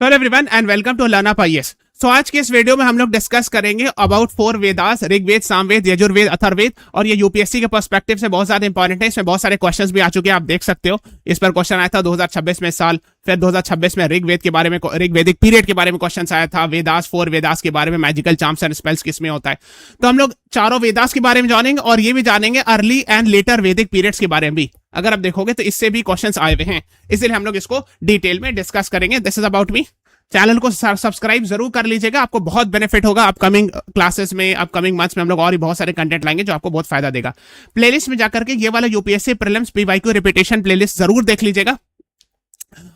Hello everyone and welcome to learn up IAS. So आज के इस वीडियो में हम लोग डिस्कस करेंगे अबाउट 4 वेदास, ऋग्वेद, सामवेद, यजुर्वेद, अथर्ववेद। और ये यूपीएससी के पर्सपेक्टिव से बहुत ज्यादा इंपॉर्टेंट है। इसमें बहुत सारे क्वेश्चंस भी आ चुके हैं, आप देख सकते हो। इस पर क्वेश्चन आया था 2026 में साल, फिर 2026 में ऋग्वेद के बारे में, ऋग्वेदिक पीरियड के बारे में क्वेश्चन आया था। वेदास, 4 वेदास के बारे में, मैजिकल चार्म्स एंड स्पेल्स किसमें होता है। तो हम लोग चारों वेदास के बारे में जानेंगे और ये भी जानेंगे अर्ली एंड लेटर वैदिक पीरियड्स के बारे में भी। अगर आप देखोगे तो इससे भी क्वेश्चंस आए हुए हैं, इसलिए हम लोग इसको डिटेल में डिस्कस करेंगे। This is about me. Channel को सब्सक्राइब जरूर कर लीजिएगा, आपको बहुत बेनिफिट होगा। अपकमिंग क्लासेस में, अपकमिंग मंथ्स में हम लोग और भी बहुत सारे कंटेंट लाएंगे जो आपको बहुत फायदा देगा। प्लेलिस्ट में जाकर के ये वाला UPSC prelims PYQ repetition playlist जरूर देख लीजिएगा,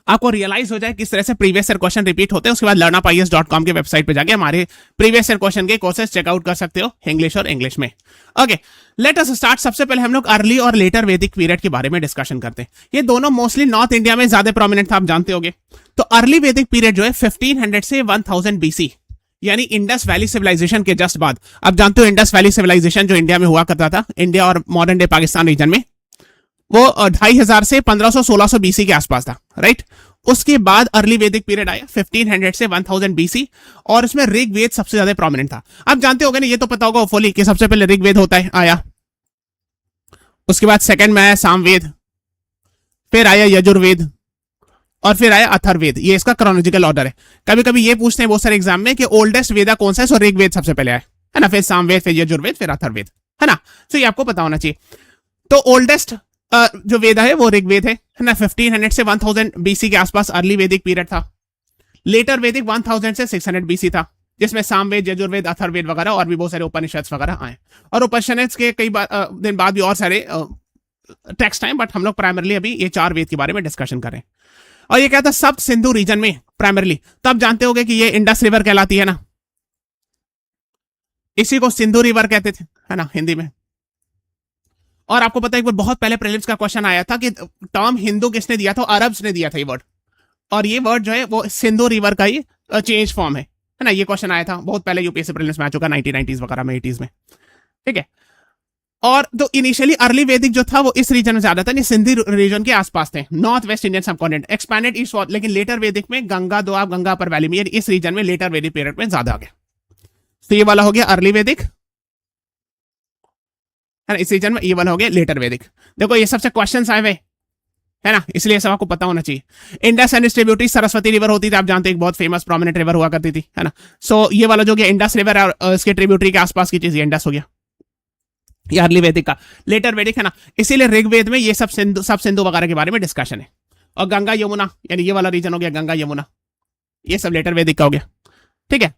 आपको रियलाइज हो जाए किस तरह से प्रीवियस ईयर क्वेश्चन रिपीट होते हैं। उसके बाद learnupies.com के वेबसाइट पे जाके हमारे प्रीवियस ईयर क्वेश्चन के कोर्सेज चेकआउट कर सकते हो, इंग्लिश और इंग्लिश में। Okay, let us start. सबसे पहले हम लोग अर्ली और लेटर वैदिक पीरियड के बारे में डिस्कशन करते हैं। ये दोनों मोस्टली नॉर्थ इंडिया में ज्यादा प्रोमिनेंट था, आप जानते होंगे। तो अर्ली वैदिक पीरियड जो है 1500 से 1000 BC, यानी इंडस वैली सिविलाइजेशन के जस्ट बाद। आप जानते हो इंडस वैली सिविलाइजेशन जो इंडिया में हुआ करता था, इंडिया और मॉडर्न डे पाकिस्तान रीजन में, वो 2500 से 1500-1600 BC के आसपास था, राइट। उसके बाद अर्ली वैदिक पीरियड आया 1500 से 1000 BC, और उसमें ऋग्वेद सबसे ज्यादा प्रोमिनेंट था। आप जानते होंगे ना, ये तो पता होगा होपफुली कि सबसे पहले ऋग्वेद होता है आया, उसके बाद सेकंड में आया सामवेद, फिर आया यजुर्वेद, और फिर आया अथर्ववेद। ये इसका क्रोनोलॉजिकल ऑर्डर है। कभी कभी ये पूछते हैं बहुत सारे एग्जाम में कि ओल्डेस्ट वेदा कौन सा है, सो ऋग्वेद सबसे पहले आया है ना, फिर सामवेद, फिर यजुर्वेद, फिर अथर्ववेद, है ना। तो ये आपको पता होना चाहिए। तो ओल्डेस्ट जो वेदा है वो ऋग्वेद है ना। 1500 से 1000 BC के आसपास अर्ली वैदिक पीरियड था। लेटर वैदिक 1000 से 600 BC था, जिसमें सामवेद, यजुर्वेद, अथर्ववेद वगैरह और भी बहुत सारे उपनिषद वगैरह आए। और उपनिषद के कई दिन बाद भी और सारे टेक्स्ट आए, बट हम लोग प्राइमरली अभी ये 4 वेद के बारे में डिस्कशन करें। और ये क्या था, सप्त सिंधु रीजन में प्राइमरली। तो आप जानते होंगे कि ये इंडस रिवर कहलाती है ना, इसी को सिंधु रिवर कहते थे, है ना, हिंदी में। और आपको पता है एक बार बहुत पहले प्रीलिम्स का क्वेश्चन आया था कि टर्म हिंदू किसने दिया था, अरब्स ने दिया था ये वर्ड। और ये वर्ड जो है वो सिंधु रिवर का ही चेंज फॉर्म है ना। ये क्वेश्चन आया था बहुत पहले यूपीएससी प्रीलिम्स में आ चुका, 1990s वगैरह में, 80s में, ठीक है। और तो इनिशियली अर्ली वैदिक जो था वो इस रीजन में ज्यादा था, सिंधी रीजन के आसपास थे, north West Indian subcontinent, expanded east. लेकिन लेटर वैदिक में गंगा दोआब, गंगा पर वैली में, इस रीजन में लेटर वैदिक पीरियड में ज्यादा आ गया। तो ये वाला हो गया अर्ली वैदिक, है ना। इस रीजन में ये वाला हो गया लेटर वैदिक। देखो ये सबसे क्वेश्चंस आए हुए, है ना, इसलिए सब आपको पता होना चाहिए। Indus and tributary Saraswati river होती थी, आप जानते हैं, एक बहुत फेमस प्रोमिनेंट रिवर हुआ करती थी, है ना। सो ये वाला जो गया इंडस रिवर और इसके ट्रिब्यूटरी के आसपास की चीज, ये इंडस हो गया, ये अर्ली वैदिक का। लेटर वैदिक है ना, इसीलिए ऋग्वेद में ये सब सिंधु वगैरह के बारे में डिस्कशन है। और गंगा यमुना, यानी ये वाला रीजन हो गया गंगा यमुना, ये सब लेटर वैदिक का हो गया, ठीक है।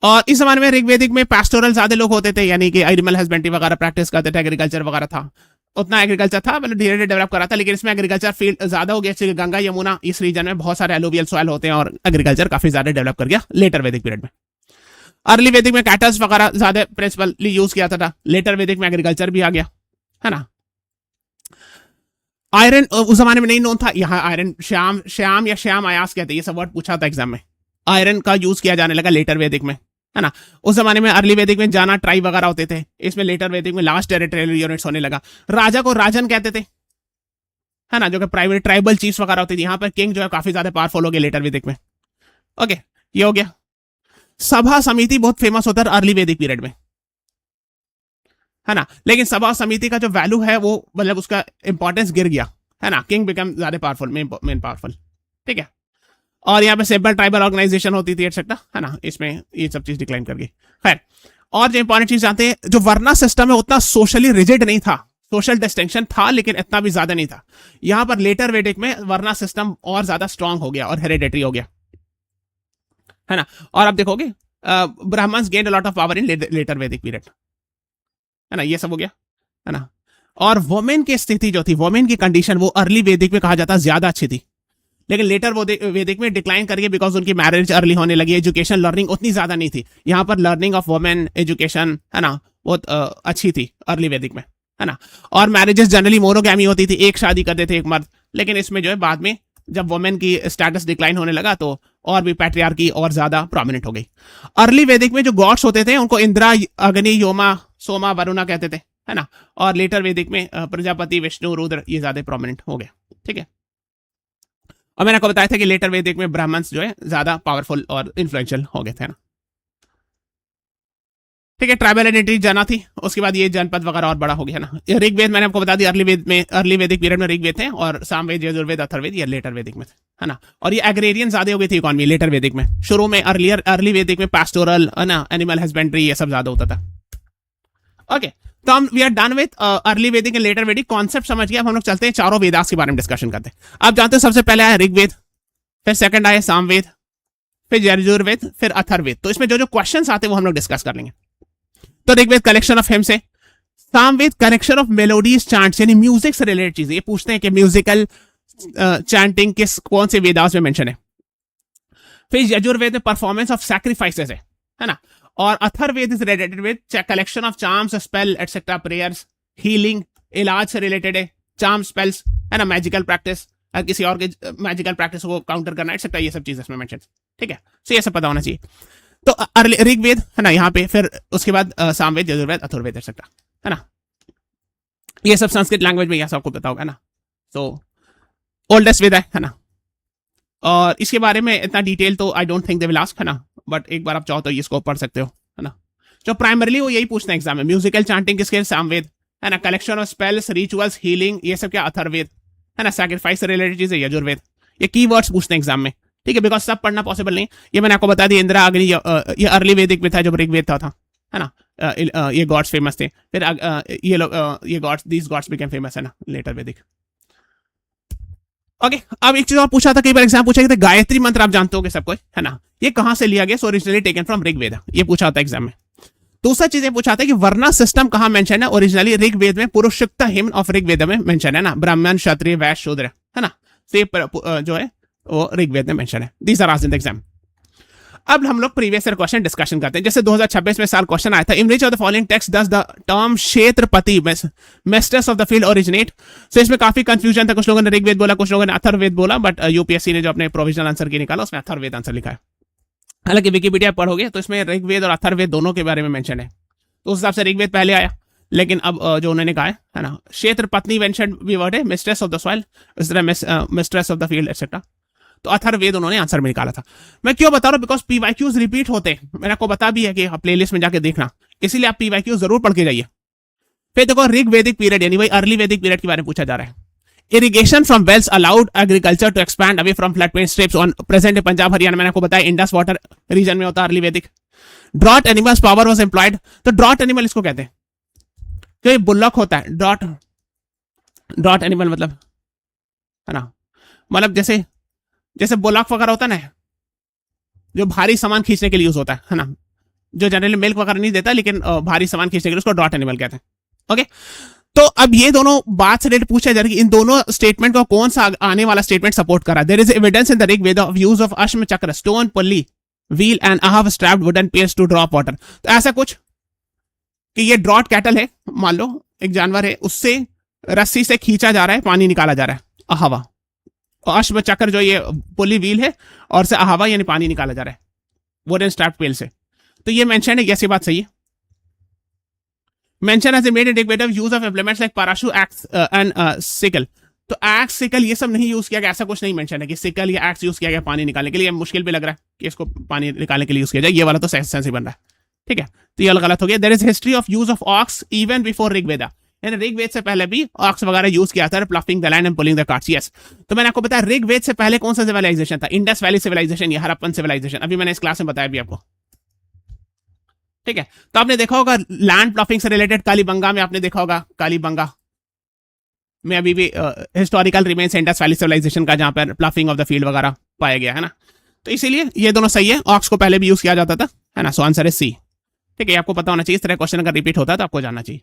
और इस जमाने में ऋग्वेदिक में पास्टोरल ज्यादा लोग होते थे, यानी कि एनिमल हस्बेंड्री वगैरह प्रैक्टिस करते थे, एग्रीकल्चर वगैरह था। उतना एग्रीकल्चर था, मतलब धीरे धीरे डेवलप करा था, लेकिन इसमें एग्रीकल्चर फील्ड ज्यादा हो गया। गंगा यमुना इस रीजन में बहुत सारे एलुवियल सॉइल होते हैं और एग्रीकल्चर काफी ज्यादा डेवलप कर गया लेटर वैदिक पीरियड में। अर्ली वैदिक में कैटल्स वगैरह ज्यादा प्रिंसिपली यूज किया था, लेटर वैदिक में एग्रीकल्चर भी आ गया, है ना। आयरन उस जमाने में नहीं नोन था, यहाँ आयरन श्याम या श्याम आयास कहते हैं, ये सब वर्ड पूछा था एग्जाम में। आयरन का यूज किया जाने लगा लेटर वैदिक में, है ना। उस जमाने में अर्ली वैदिक में जाना ट्राइब वगैरह होते थे, इसमें लेटर वैदिक में लास्ट टेरिटोरियल यूनिट्स होने लगा। राजा को राजन कहते थे, है ना, जो कि प्राइवेट ट्राइबल चीफ्स वगैरह होती थी। यहाँ पर किंग जो है काफी ज्यादा पावरफुल हो गया लेटर वैदिक में। ओके, ये हो गया। सभा समिति बहुत फेमस होता है अर्ली वैदिक पीरियड में, है ना। लेकिन सभा समिति का जो वैल्यू है वो, मतलब उसका इंपॉर्टेंस गिर गया, है ना। किंग बिकम ज्यादा पावरफुल, मेन पावरफुल, ठीक है। और यहाँ पे सेबल ट्राइबल ऑर्गेनाइजेशन होती थी, एटसेट्रा, है ना। इसमें ये सब चीज डिक्लाइन कर गई। खैर, और जो इंपॉर्टेंट चीज जानते हैं, जो वर्ना सिस्टम है उतना सोशली रिजिड नहीं था, सोशल डिस्टिंक्शन था लेकिन इतना भी ज्यादा नहीं था। यहाँ पर लेटर वैदिक में वर्ना सिस्टम और ज्यादा स्ट्रांग हो गया और हेरिडेटरी हो गया, है ना। और आप देखोगे Brahmins gained a lot of power in later Vedic period, है ना। ये सब हो गया, है ना। और वुमेन की स्थिति जो थी, वुमेन की कंडीशन, वो अर्ली वैदिक में कहा जाता ज्यादा अच्छी थी, लेकिन लेटर वैदिक में डिक्लाइन करिए बिकॉज उनकी मैरिज अर्ली होने लगी। एजुकेशन लर्निंग उतनी ज्यादा नहीं थी। यहाँ पर लर्निंग ऑफ वुमेन एजुकेशन, है ना, बहुत अच्छी थी अर्ली वैदिक में, है ना। और मैरिजेस जनरली मोनोगैमी होती थी, एक शादी करते थे एक मर्द। लेकिन इसमें जो है बाद में जब वुमेन की स्टेटस डिक्लाइन होने लगा तो और भी पैट्रियार्की और ज्यादा प्रोमिनेंट हो गई। अर्ली वैदिक में जो गॉड्स होते थे उनको इंद्रा, अग्नि, योमा, सोमा, वरुणा कहते थे, है ना। और लेटर वैदिक में प्रजापति, विष्णु, रुद्र, ये ज्यादा प्रोमिनेंट हो गए, ठीक है। और मैंने आपको बताया था कि लेटर वैदिक में ब्राह्मण्स जो है ज्यादा पावरफुल और इन्फ्लुएंशियल हो गए थे ना। ठीक है, ट्राइबल आइडेंटिटी जाना थी, उसके बाद ये जनपद वगैरह और बड़ा हो गया ना। ऋग्वेद मैंने आपको बता दिया, अर्ली वैदिक पीरियड में ऋग्वेद थे, और सामवेद, यजुर्वेद, अथर्ववेद ये लेटर वैदिक में थे, है ना। और ये एग्रेरियन ज्यादा हो गई थी इकोनॉमी लेटर वैदिक में। शुरू में अर्ली वैदिक में पास्टोरल, है ना, एनिमल हस्बेंड्री ये सब ज्यादा होता था। ओके, तो हम we are done with early Vedic and later Vedic concept समझ गए। अब हम लोग चलते हैं चारों वेदास के बारे में डिस्कशन करते हैं। आप जानते हो सबसे पहले आया ऋग्वेद, फिर सेकंड आया सामवेद, फिर यजुर्वेद, फिर अथर्ववेद। तो इसमें जो जो क्वेश्चंस आते हैं वो हम लोग डिस्कस कर लेंगे। तो ऋग्वेद कलेक्शन ऑफ हिम्स है, Samaveda collection of melodies chants यानी म्यूजिक से रिलेटेड चीजें। ये पूछते हैं कि म्यूजिकल चैंटिंग किस कौन से वेदास में मेंशन है। फिर यजुर्वेद में परफॉर्मेंस ऑफ सैक्रिफाइसेस है ना। और Atharvaveda is related with collection of charms, spell etcetera, prayers, healing, इलाज से रिलेटेड है, चार्म स्पेल्स, है ना, मैजिकल प्रैक्टिस, किसी और के मैजिकल प्रैक्टिस को काउंटर करना एटसेट्रा, ये सब चीजें इसमें मेंशन। ठीक है, सो ये सब पता होना चाहिए। तो ऋग्वेद है ना यहाँ पे, फिर उसके बाद सामवेद, यजुर्वेद, अथर्ववेद एटसेट्रा, है ना। ये सब संस्कृत लैंग्वेज में, यह सबको पता होगा ना। तो ओल्डेस्ट वेद है ना। और इसके बारे में इतना डिटेल तो I don't think they will ask, है ना, बट एक बार आप चाहो तो इसको पढ़ सकते हो, है ना। जो प्राइमरीली वो यही पूछते हैं एग्जाम में, म्यूजिकल चांटिंग किसके, सामवेद, है ना, collection of spells, rituals, healing, ये सब क्या, अथर्ववेद, है ना, सैक्रिफाइस से रिलेटेड चीजें यजुर्वेद। ये कीवर्ड्स पूछते हैं एग्जाम में, ठीक है, बिकॉज सब पढ़ना पॉसिबल नहीं। ये मैंने आपको बता दिया, इंदिरा अग्नि ये अर्ली वैदिक में था जब ऋग्वेद था, है ना। ये गॉड्स फेमस थे, फिर ये लोग ये गॉड्स, दीस गॉड्स बिकेम फेमस, है ना, लेटर वैदिक। ओके, अब एक चीज और पूछा था, कई बार एग्जाम पूछा था, गायत्री मंत्र आप जानते हो सबको, है ना, ये कहां से लिया गया, so originally taken from Rigveda, ये पूछा था एग्जाम में। दूसरा चीज पूछा था कि वर्ण सिस्टम कहां मेंशन है, ओरिजिनली ऋग्वेद में पुरुषोक्त हिम्न ऑफ ऋग्वेद में मेंशन है ना, ब्राह्मण, क्षत्रिय, वैश्य, शूद्र, है ना। तो ये जो है वो ऋग्वेद में मेंशन है। These are asked in the exam. अब हम लोग प्रीवियस ईयर क्वेश्चन डिस्कशन करते हैं। जैसे 2026 में साल क्वेश्चन आया था, in which of the following text does the term Kshetrapati mistress of the field originate. So इसमें काफी कंफ्यूजन था, कुछ लोगों ने ऋग्वेद बोला, कुछ लोगों ने अथर्ववेद बोला, बट यूपीएससी ने जो अपने प्रोविजनल आंसर की निकाला उसमें अथर्ववेद आंसर लिखा है। हालांकि विकिपीडिया पढ़ोगे तो इसमें ऋग्वेद और अथर्ववेद दोनों के बारे में मेंशन है, तो उस हिसाब से ऋग्वेद पहले आया, लेकिन अब जो उन्होंने कहा है ना, क्षेत्र पत्नी मेंशन भी वर्ड है, मिस्ट्रेस ऑफ द सॉइल, इस तरह mistress of the field etcetera. तो अथर्ववेद उन्होंने आंसर में निकाला था। मैं क्यों बता रहा हूं, बिकॉज पीवाईक्यूज रिपीट होते हैं, मैंने आपको बता भी है कि प्लेलिस्ट में जाके देखना, इसीलिए आप पीवाईक्यूज जरूर पढ़ के जाइए। फिर देखो ऋग्वेदिक पीरियड यानी वही अर्ली वैदिक पीरियड के बारे में पूछा जा रहा है। Irrigation from wells allowed agriculture to expand away from flood plain strips on present Punjab Haryana, मैंने आपको बताया इंडस वाटर रीजन में होता है early Vedic. Draught animals power was employed, तो ड्रॉट एनिमल इसको कहते हैं, जो बुल्लक होता है, ड्रॉट एनिमल मतलब, है ना, मतलब जैसे बुल्लक वगैरह होता है ना, जो भारी सामान खींचने के लिए यूज होता है ना, जो जनरली मिल्क वगैरह नहीं देता लेकिन भारी सामान खींचने के लिए, उसको ड्रॉट एनिमल कहते हैं। ओके, तो अब ये दोनों बात से रिलेटेड पूछा जा रहा है कि इन दोनों स्टेटमेंट को कौन सा आने वाला स्टेटमेंट सपोर्ट कर रहा है। There is evidence in the Rigveda of use of अश्म चक्र, stone, pulley, wheel and a half strapped wooden pails to drop water. तो ऐसा कुछ कि ये ड्रॉट कैटल है, मान लो एक जानवर है, उससे रस्सी से खींचा जा रहा है, पानी निकाला जा रहा है, अहवा, और अश्व चक्र जो ये पुली व्हील है, और से अहवा यानी पानी निकाला जा रहा है वुडन स्ट्रैप्ड पेल से। तो ये मेंशन है, ऐसी बात सही है। Mention has made in Rigveda of use of implements like parashu, axe and sickle. तो एक्स, सिकल ये सब नहीं यूज किया गया, ऐसा कुछ नहीं मेंशन है कि सिकल या एक्स यूज किया गया पानी निकालने के लिए। मुश्किल भी लग रहा है कि इसको पानी निकालने के लिए यूज किया जाए, ये वाला तो सेंस ही बन रहा है, ठीक है, तो ये गलत हो गया। There is history of use of ox even before Rigveda, यानी ऋग्वेद से पहले भी ऑक्स वगैरह यूज किया था, ploughing the land and pulling the carts. Yes, तो मैंने आपको बताया ऋग्वेद से पहले कौन सा सिविलाइजेशन था, इंडस वैली सिविलाइजेशन या हड़प्पन सिविलाइजेशन, अभी मैंने इस क्लास में बताया भी आपको, ठीक है। तो आपने देखा होगा लैंड प्लफिंग से रिलेटेड कालीबंगा में आपने देखा होगा, कालीबंगा में अभी भी historical remains Indus valley civilisation का, जहां पर प्लफिंग ऑफ द फील्ड वगैरह पाया गया है ना। तो इसीलिए ये दोनों सही है, ऑक्स को पहले भी यूज किया जाता था, है ना, सो आंसर है सी, ठीक है। आपको पता होना चाहिए, इस तरह क्वेश्चन अगर रिपीट होता है तो आपको जानना चाहिए।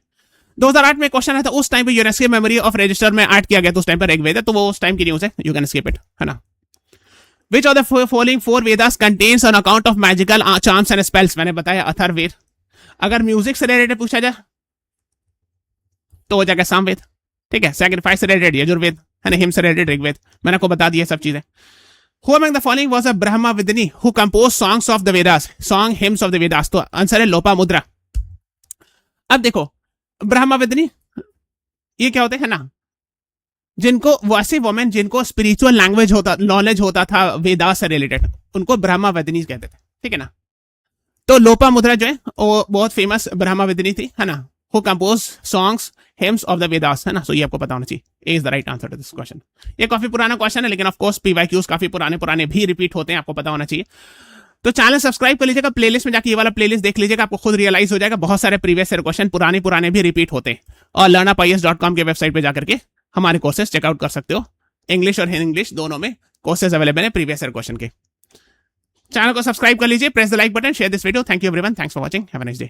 2008 में क्वेश्चन है, तो उस टाइम पे यूनेस्को मेमोरी ऑफ रजिस्टर में ऐड किया गया, तो उस टाइम पर ऋग्वेद है, तो वो उस टाइम की न्यूज है, यू कैन स्किप इट, है ना। Which of the following four Vedas contains an account of magical charms and spells? मैंने बताया अथर्ववेद। अगर म्यूजिक से रिलेटेड पूछा जाए तो हो जाएगा सामवेद, ठीक है। सैक्रिफाइस से रिलेटेड यजुर्वेद, है ना, हिम से रिलेटेड ऋग्वेद, मैंने आपको बता दिया सब चीजें। Who among the following was a Brahmavidini who composed songs of the Vedas? Song hymns of the Vedas, तो आंसर है लोपामुद्रा। अब देखो ब्रह्माविदनी ये क्या होते हैं ना, जिनको वैसे वुमेन जिनको स्पिरिचुअल लैंग्वेज होता नॉलेज होता था वेदास से रिलेटेड, उनको ब्रह्मावदिनी कहते थे, ठीक है ना। तो लोपा मुद्रा जो है वो बहुत फेमस ब्रह्मावदिनी थी, है ना, who compose songs hymns of the Vedas, है ना। सो ये आपको पता होना चाहिए, is the right answer to this question. ये काफी पुराना क्वेश्चन है, लेकिन ऑफ कोर्स पीवाईक्यूज काफी पुराने भी रिपीट होते हैं, आपको पता होना चाहिए। तो चैनल सब्सक्राइब कर लीजिएगा, प्लेलिस्ट में जाके ये वाला प्लेलिस्ट देख लीजिएगा, आपको खुद रियलाइज हो जाएगा बहुत सारे प्रीवियस ईयर क्वेश्चन पुराने भी रिपीट होते हैं। और learnupies.com के वेबसाइट पे जाकर के हमारे कोर्सेज चेकआउट कर सकते हो, इंग्लिश और इंग्लिश दोनों में कोर्सेज अवेलेबल है प्रीवियस ईयर क्वेश्चन के। चैनल को सब्सक्राइब कर लीजिए, press the like button, share this video. Thank you everyone, thanks for watching, have a nice day.